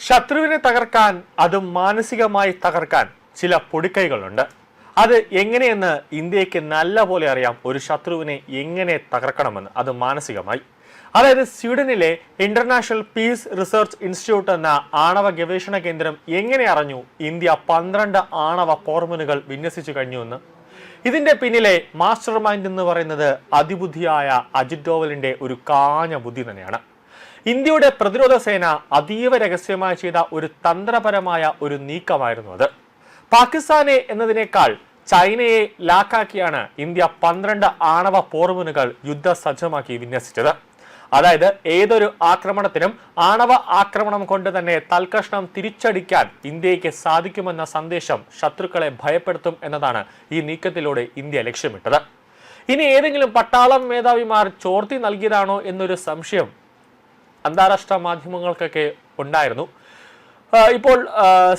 ശത്രുവിനെ തകർക്കാൻ, അതും മാനസികമായി തകർക്കാൻ ചില പൊടിക്കൈകളുണ്ട്. അത് എങ്ങനെയെന്ന് ഇന്ത്യക്ക് നല്ല പോലെ അറിയാം. ഒരു ശത്രുവിനെ എങ്ങനെ തകർക്കണമെന്ന്, അത് മാനസികമായി. അതായത് സ്വീഡനിലെ ഇന്റർനാഷണൽ പീസ് റിസർച്ച് ഇൻസ്റ്റിറ്റ്യൂട്ട് എന്ന ആണവ ഗവേഷണ കേന്ദ്രം എങ്ങനെ അറിഞ്ഞു ഇന്ത്യ 12 ആണവ പോർമുനുകൾ വിന്യസിച്ചു കഴിഞ്ഞുവെന്ന്. ഇതിന്റെ പിന്നിലെ മാസ്റ്റർ മൈൻഡ് എന്ന് പറയുന്നത് അതിബുദ്ധിയായ അജിത് ഡോവലിന്റെ ഒരു കാഞ്ഞ ബുദ്ധി തന്നെയാണ്. ഇന്ത്യയുടെ പ്രതിരോധ സേന അതീവ രഹസ്യമായി ചെയ്ത ഒരു തന്ത്രപരമായ ഒരു നീക്കമായിരുന്നു അത്. പാകിസ്ഥാനെ എന്നതിനേക്കാൾ ചൈനയെ ലാക്കാക്കിയാണ് ഇന്ത്യ 12 ആണവ പോർമുനുകൾ യുദ്ധസജ്ജമാക്കി വിന്യസിച്ചത്. അതായത് ഏതൊരു ആക്രമണത്തിനും ആണവ ആക്രമണം കൊണ്ട് തന്നെ തൽക്കഷ്ണം തിരിച്ചടിക്കാൻ ഇന്ത്യക്ക് സാധിക്കുമെന്ന സന്ദേശം ശത്രുക്കളെ ഭയപ്പെടുത്തും എന്നതാണ് ഈ നീക്കത്തിലൂടെ ഇന്ത്യ ലക്ഷ്യമിട്ടത്. ഇനി ഏതെങ്കിലും പട്ടാളം മേധാവിമാർ ചോർത്തി നൽകിയതാണോ എന്നൊരു സംശയം അന്താരാഷ്ട്ര മാധ്യമങ്ങൾക്കൊക്കെ ഉണ്ടായിരുന്നു. ഇപ്പോൾ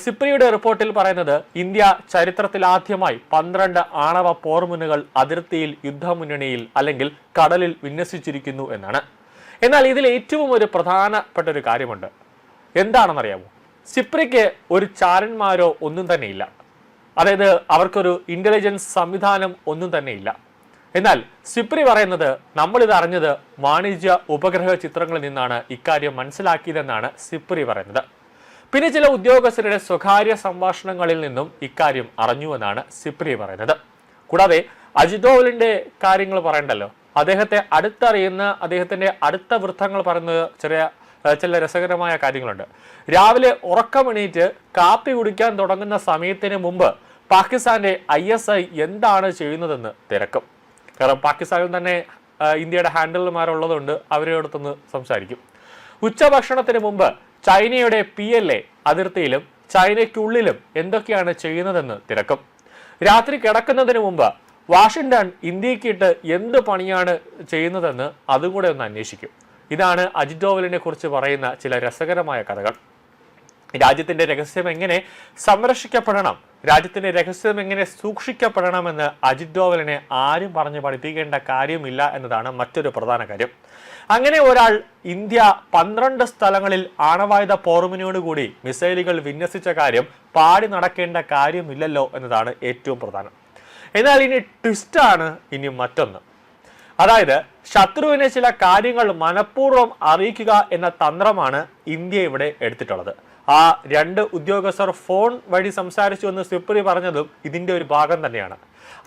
സിപ്രിയുടെ റിപ്പോർട്ടിൽ പറയുന്നത് ഇന്ത്യ ചരിത്രത്തിൽ ആദ്യമായി 12 ആണവ പോർമുനുകൾ അതിർത്തിയിൽ, യുദ്ധമുന്നണിയിൽ അല്ലെങ്കിൽ കടലിൽ വിന്യസിച്ചിരിക്കുന്നു എന്നാണ്. എന്നാൽ ഇതിൽ ഏറ്റവും ഒരു പ്രധാനപ്പെട്ട ഒരു കാര്യമുണ്ട്. എന്താണെന്നറിയാമോ? സിപ്രിക്ക് ഒരു ചാരന്മാരോ ഒന്നും തന്നെ ഇല്ല. അതായത് അവർക്കൊരു ഇന്റലിജൻസ് സംവിധാനം ഒന്നും തന്നെ ഇല്ല. എന്നാൽ സിപ്രി പറയുന്നത് നമ്മളിത് അറിഞ്ഞത് വാണിജ്യ ഉപഗ്രഹ ചിത്രങ്ങളിൽ നിന്നാണ് ഇക്കാര്യം മനസ്സിലാക്കിയതെന്നാണ് സിപ്രി പറയുന്നത്. പിന്നെ ചില ഉദ്യോഗസ്ഥരുടെ സ്വകാര്യ സംഭാഷണങ്ങളിൽ നിന്നും ഇക്കാര്യം അറിഞ്ഞുവെന്നാണ് സിപ്രി പറയുന്നത്. കൂടാതെ അജിത് ഡോവലിന്റെ കാര്യങ്ങൾ പറയണ്ടല്ലോ, അദ്ദേഹത്തെ അടുത്തറിയുന്ന അദ്ദേഹത്തിന്റെ അടുത്ത വൃത്തങ്ങൾ പറയുന്ന ചില രസകരമായ കാര്യങ്ങളുണ്ട്. രാവിലെ ഉറക്കമെണീറ്റ് കാപ്പി കുടിക്കാൻ തുടങ്ങുന്ന സമയത്തിന് മുമ്പ് പാകിസ്ഥാന്റെ ISI എന്താണ് ചെയ്യുന്നതെന്ന് തിരക്കും. കാരണം പാകിസ്ഥാനിൽ തന്നെ ഇന്ത്യയുടെ ഹാൻഡിൽമാരുള്ളതുകൊണ്ട് അവരോടൊന്ന് സംസാരിക്കും. ഉച്ചഭക്ഷണത്തിന് മുമ്പ് ചൈനയുടെ PLA അതിർത്തിയിലും ചൈനയ്ക്കുള്ളിലും എന്തൊക്കെയാണ് ചെയ്യുന്നതെന്ന് തിരക്കും. രാത്രി കിടക്കുന്നതിന് മുമ്പ് വാഷിംഗ്ടൺ ഇന്ത്യക്കിട്ട് എന്ത് പണിയാണ് ചെയ്യുന്നതെന്ന് അതും കൂടെ ഒന്ന് അന്വേഷിക്കും. ഇതാണ് അജിത് ഡോവലിനെ കുറിച്ച് പറയുന്ന ചില രസകരമായ കഥകൾ. രാജ്യത്തിന്റെ രഹസ്യം എങ്ങനെ സംരക്ഷിക്കപ്പെടണം, രാജ്യത്തിന്റെ രഹസ്യം എങ്ങനെ സൂക്ഷിക്കപ്പെടണമെന്ന് അജിത് ഡോവലിനെ ആരും പറഞ്ഞ് പഠിപ്പിക്കേണ്ട കാര്യമില്ല എന്നതാണ് മറ്റൊരു പ്രധാന കാര്യം. അങ്ങനെ ഒരാൾ ഇന്ത്യ 12 സ്ഥലങ്ങളിൽ ആണവായുധ പോർമുനോടുകൂടി മിസൈലുകൾ വിന്യസിച്ച കാര്യം പാടി നടക്കേണ്ട കാര്യമില്ലല്ലോ എന്നതാണ് ഏറ്റവും പ്രധാനം. എന്നാൽ ഇനി ട്വിസ്റ്റാണ് ഇനി മറ്റൊന്ന്. അതായത് ശത്രുവിനെ ചില കാര്യങ്ങൾ മനഃപൂർവ്വം അറിയിക്കുക എന്ന തന്ത്രമാണ് ഇന്ത്യ ഇവിടെ എടുത്തിട്ടുള്ളത്. ആ 2 ഉദ്യോഗസ്ഥർ ഫോൺ വഴി സംസാരിച്ചു എന്ന് സിപ്രി പറഞ്ഞതും ഇതിന്റെ ഒരു ഭാഗം തന്നെയാണ്.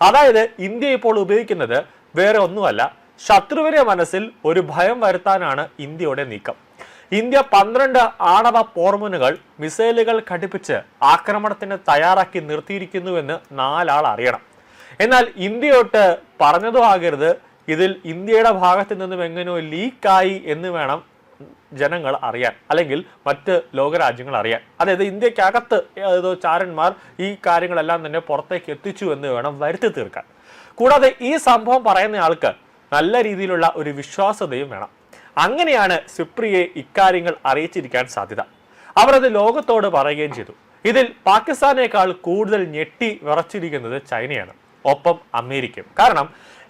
അതായത് ഇന്ത്യ ഇപ്പോൾ ഉപയോഗിക്കുന്നത് വേറെ ഒന്നുമല്ല, ശത്രുവിന്റെ മനസ്സിൽ ഒരു ഭയം വരുത്താനാണ് ഇന്ത്യയുടെ നീക്കം. ഇന്ത്യ 12 ആണവ പോർമുനുകൾ, മിസൈലുകൾ ഘടിപ്പിച്ച് ആക്രമണത്തിന് തയ്യാറാക്കി നിർത്തിയിരിക്കുന്നുവെന്ന് 4 ആൾ അറിയണം. എന്നാൽ ഇന്ത്യയോട്ട് പറഞ്ഞതോ ആകരുത്, ഇതിൽ ഇന്ത്യയുടെ ഭാഗത്ത് നിന്നും എങ്ങനെയോ ലീക്കായി എന്ന് വേണം ജനങ്ങൾ അറിയാൻ, അല്ലെങ്കിൽ മറ്റ് ലോകരാജ്യങ്ങൾ അറിയാൻ. അതായത് ഇന്ത്യക്കകത്ത് ഏതോ ചാരന്മാർ ഈ കാര്യങ്ങളെല്ലാം തന്നെ പുറത്തേക്ക് എത്തിച്ചു എന്ന് വേണം വരുത്തി തീർക്കാൻ. കൂടാതെ ഈ സംഭവം പറയുന്ന ആൾക്ക് നല്ല രീതിയിലുള്ള ഒരു വിശ്വാസ്യതയും വേണം. അങ്ങനെയാണ് സിപ്രിയെ ഇക്കാര്യങ്ങൾ അറിയിച്ചിരിക്കാൻ സാധ്യത. അവർ അത് ലോകത്തോട് പറയുകയും ചെയ്തു. ഇതിൽ പാകിസ്ഥാനേക്കാൾ കൂടുതൽ ഞെട്ടി വിറച്ചിരിക്കുന്നത് ചൈനയാണ്, ഒപ്പം അമേരിക്കയും. കാരണം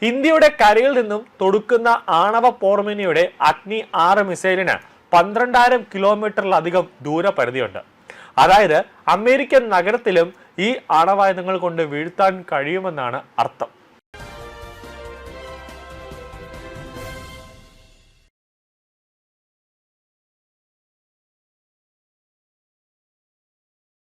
ഇന്ത്യയുടെ കരയിൽ നിന്നും തൊടുക്കുന്ന ആണവ പോർമുനയുടെ അഗ്നി 6 മിസൈലിന് 12,000 കിലോമീറ്ററിലധികം ദൂരപരിധിയുണ്ട്. അതായത് അമേരിക്കൻ നഗരത്തിലും ഈ ആണവായുധങ്ങൾ കൊണ്ട് വീഴ്ത്താൻ കഴിയുമെന്നാണ് അർത്ഥം.